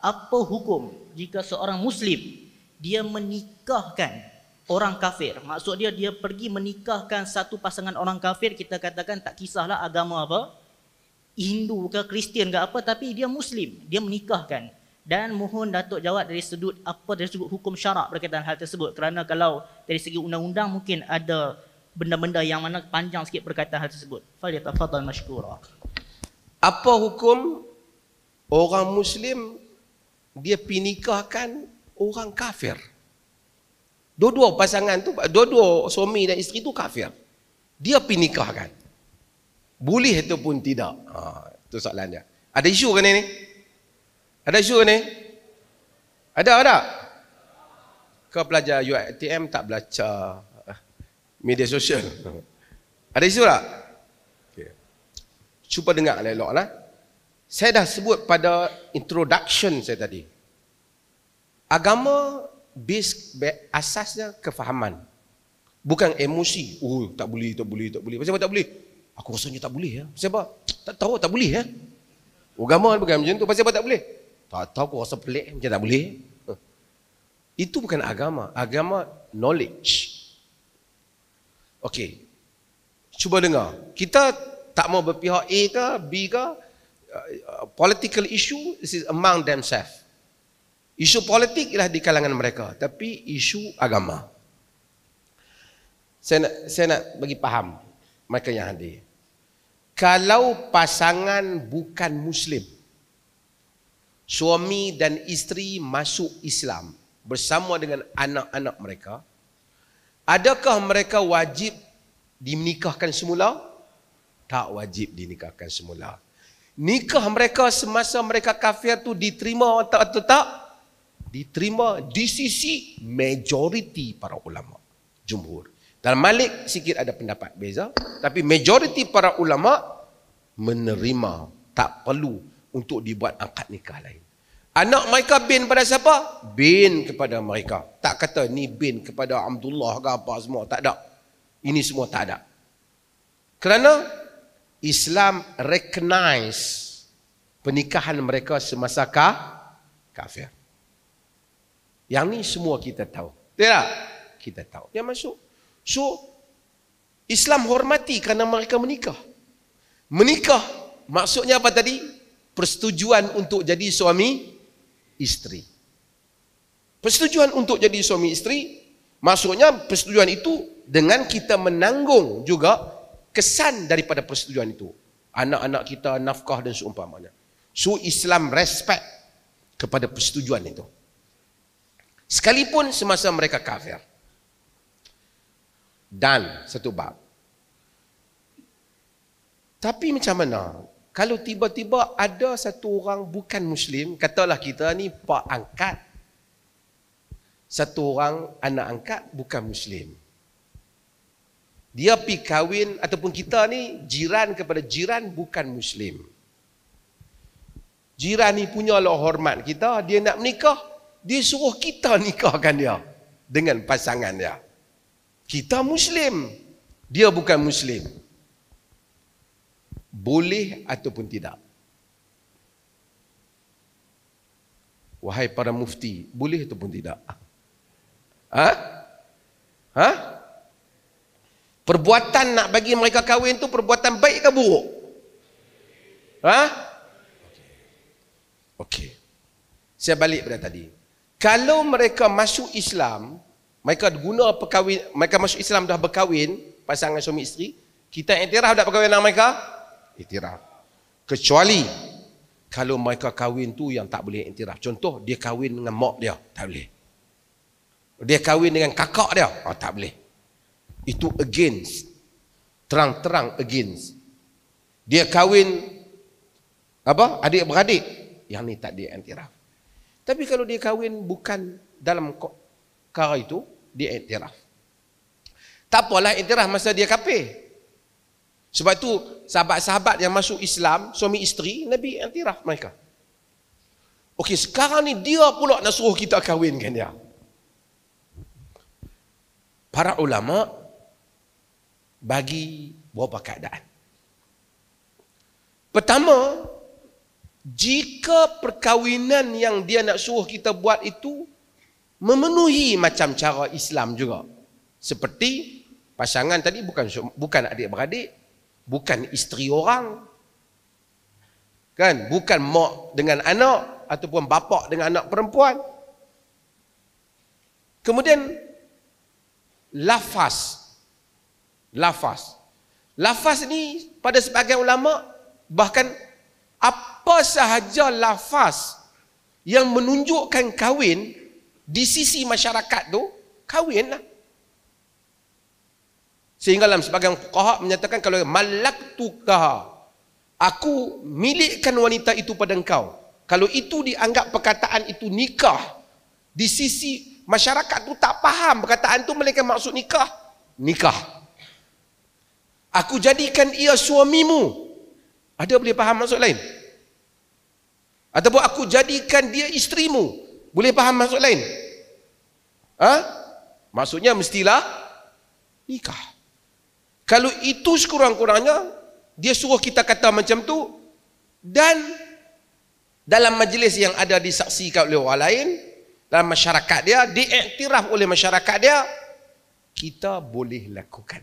apa hukum jika seorang Muslim dia menikahkan orang kafir? Maksud dia pergi menikahkan satu pasangan orang kafir, kita katakan tak kisahlah agama apa, Hindu ke Kristian ke apa, tapi dia Muslim, dia menikahkan. Dan mohon Datuk jawab dari sudut apa, dari sudut hukum syarak berkaitan hal tersebut, kerana kalau dari segi undang-undang mungkin ada benda-benda yang mana panjang sikit berkaitan hal tersebut. Falyatafaddal mashkura. Apa hukum orang Muslim dia pinikahkan orang kafir? Dua-dua pasangan tu, dua-dua suami dan isteri tu kafir, dia pinikahkan, boleh ataupun tidak? Itu soalan dia. Ada isu ke ni? Ada isu ke ni? Ada? Kau pelajar UiTM tak belajar media sosial? Ada isu tak? Okay. Cuba dengar elok lah. Saya dah sebut pada introduction saya tadi. Agama asasnya kefahaman, bukan emosi. Oh, tak boleh. Pasal apa tak boleh? Aku rasanya tak boleh ya. Pasal apa? Tak tahu tak boleh ya. Agama bukan macam tu. Pasal apa tak boleh? Tak tahu, aku rasa pelik macam tak boleh. Itu bukan agama. Agama knowledge. Okey. Cuba dengar. Kita tak mau berpihak A ke B ke. Political issue is among themselves. Isu politik ialah di kalangan mereka, tapi isu agama, saya nak bagi faham mereka yang hadir. Kalau pasangan bukan Muslim, suami dan isteri masuk Islam bersama dengan anak-anak mereka, adakah mereka wajib dinikahkan semula? Tak wajib dinikahkan semula. Nikah mereka semasa mereka kafir tu diterima atau tak? Diterima di sisi majoriti para ulama, jumhur. Dalam Malik sikit ada pendapat beza, tapi majoriti para ulama menerima, tak perlu untuk dibuat akad nikah lain. Anak mereka bin pada siapa? Bin kepada mereka. Tak kata ni bin kepada Abdullah ke apa semua, tak ada. Ini semua tak ada. Kerana Islam recognize pernikahan mereka semasa kafir. Yang ni semua kita tahu. Tidak? Kita tahu. Yang masuk. So, Islam hormati kerana mereka menikah. Menikah maksudnya apa tadi? Persetujuan untuk jadi suami isteri. Persetujuan untuk jadi suami isteri, maksudnya persetujuan itu dengan kita menanggung juga kesan daripada persetujuan itu. Anak-anak kita, nafkah dan seumpamanya. So Islam respect kepada persetujuan itu. Sekalipun semasa mereka kafir. Dan satu bab. Tapi macam mana? Kalau tiba-tiba ada satu orang bukan Muslim, katalah kita ni pak angkat. Satu orang anak angkat bukan Muslim. Dia pergi kahwin, ataupun kita ni jiran kepada jiran bukan Muslim. Jiran ni punyalah hormat kita, dia nak menikah, dia suruh kita nikahkan dia dengan pasangan dia. Kita Muslim, dia bukan Muslim. Boleh ataupun tidak? Wahai para mufti, boleh ataupun tidak? Perbuatan nak bagi mereka kahwin tu perbuatan baik ke buruk? Okey. Saya balik pada tadi. Kalau mereka masuk Islam, mereka guna perkahwin, mereka masuk Islam dah berkahwin, pasangan suami isteri, kita iktiraf tak perkahwinan mereka? Iktiraf. Kecuali kalau mereka kahwin tu yang tak boleh iktiraf. Contoh, dia kahwin dengan mak dia, tak boleh. Dia kahwin dengan kakak dia, tak boleh. Itu against, terang-terang against. Dia kahwin apa? Adik-beradik, yang ni tak dia iktiraf. Tapi kalau dia kahwin bukan dalam perkara itu, dia iktiraf. Tak apalah iktiraf masa dia kafir. Sebab tu sahabat-sahabat yang masuk Islam, suami isteri, Nabi iktiraf mereka. Okey, sekarang ni dia pula nak suruh kita kahwinkan dia. Para ulama bagi beberapa keadaan. Pertama, jika perkahwinan yang dia nak suruh kita buat itu memenuhi macam cara Islam juga. Seperti pasangan tadi bukan adik-beradik, bukan isteri orang. Kan? Bukan mak dengan anak ataupun bapa dengan anak perempuan. Kemudian lafaz. Lafaz ni pada sebahagian ulama bahkan apa sahaja lafaz yang menunjukkan kahwin di sisi masyarakat tu, kahwinlah. Sehingga dalam sebahagian fuqaha menyatakan kalau malaktuka, aku milikkan wanita itu pada engkau. Kalau itu dianggap perkataan itu nikah, di sisi masyarakat tu tak faham perkataan tu melainkan maksud nikah. Aku jadikan ia suamimu. Ada boleh faham maksud lain? Ataupun aku jadikan dia isterimu. Boleh faham maksud lain? Maksudnya mestilah nikah. Kalau itu sekurang-kurangnya dia suruh kita kata macam tu, dan dalam majlis yang ada disaksikan oleh orang lain, dalam masyarakat dia, diiktiraf oleh masyarakat dia, kita boleh lakukan.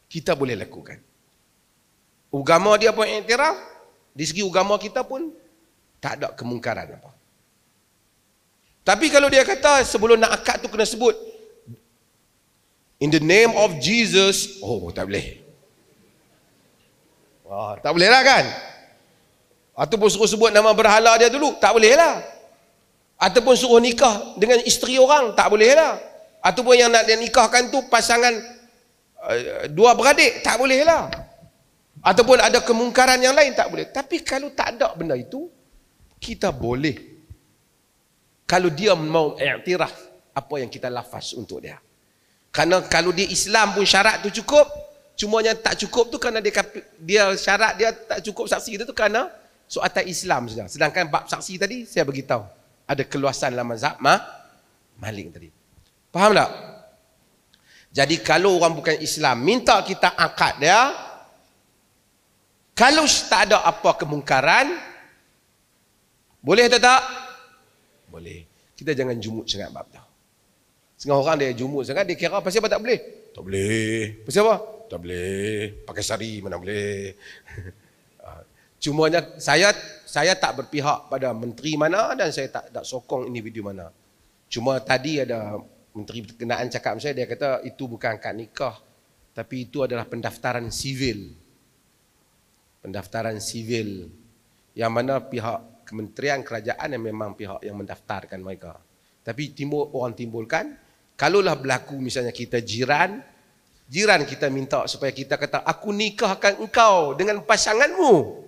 Kita boleh lakukan. Agama dia pun iktiraf, di segi agama kita pun tak ada kemungkaran apa. Tapi kalau dia kata sebelum nak akad tu kena sebut in the name of Jesus, tak boleh. Tak boleh lah kan? Ataupun suruh sebut nama berhala dia dulu, tak boleh lah. Ataupun suruh nikah dengan isteri orang, tak boleh lah. Ataupun yang nak dia nikahkan tu pasangan dua beradik, tak boleh lah. Ataupun ada kemungkaran yang lain, tak boleh. Tapi kalau tak ada benda itu, kita boleh. Kalau dia mau iktiraf apa yang kita lafaz untuk dia. Kerana kalau dia Islam pun syarat tu cukup, cumanya tak cukup tu kerana dia syarat dia tak cukup saksi dia tu kerana soal Islam saja. Sedangkan bab saksi tadi saya beritahu ada keluasan dalam mazhab Malik tadi. Faham tak? Jadi kalau orang bukan Islam minta kita akad dia, kalau tak ada apa kemungkaran, boleh atau tak? Boleh. Kita jangan jumut sangat bab tu. Setengah orang dia jumut sangat, dia kira pasal apa tak boleh? Tak boleh. Pasal apa? Tak boleh. Pakai sari mana boleh. Cumanya saya tak berpihak pada menteri mana dan saya tak sokong individu mana. Cuma tadi ada menteri berkenaan cakap saya, dia kata itu bukan akad nikah, tapi itu adalah pendaftaran sivil. Pendaftaran sivil yang mana pihak kementerian kerajaan yang memang pihak yang mendaftarkan mereka. Tapi orang timbulkan, kalaulah berlaku misalnya kita jiran kita minta supaya kita kata aku nikahkan engkau dengan pasanganmu.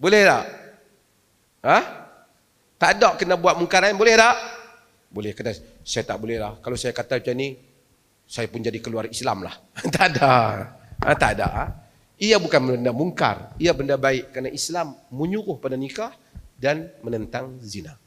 Boleh tak? Tak ada kena buat mungkaran, boleh tak? Boleh. Kata saya tak boleh lah. Kalau saya kata macam ni, saya pun jadi keluar Islam lah. Tak ada. Tak ada. Ia bukan benda mungkar. Ia benda baik. Kerana Islam menyuruh pada nikah dan menentang zina.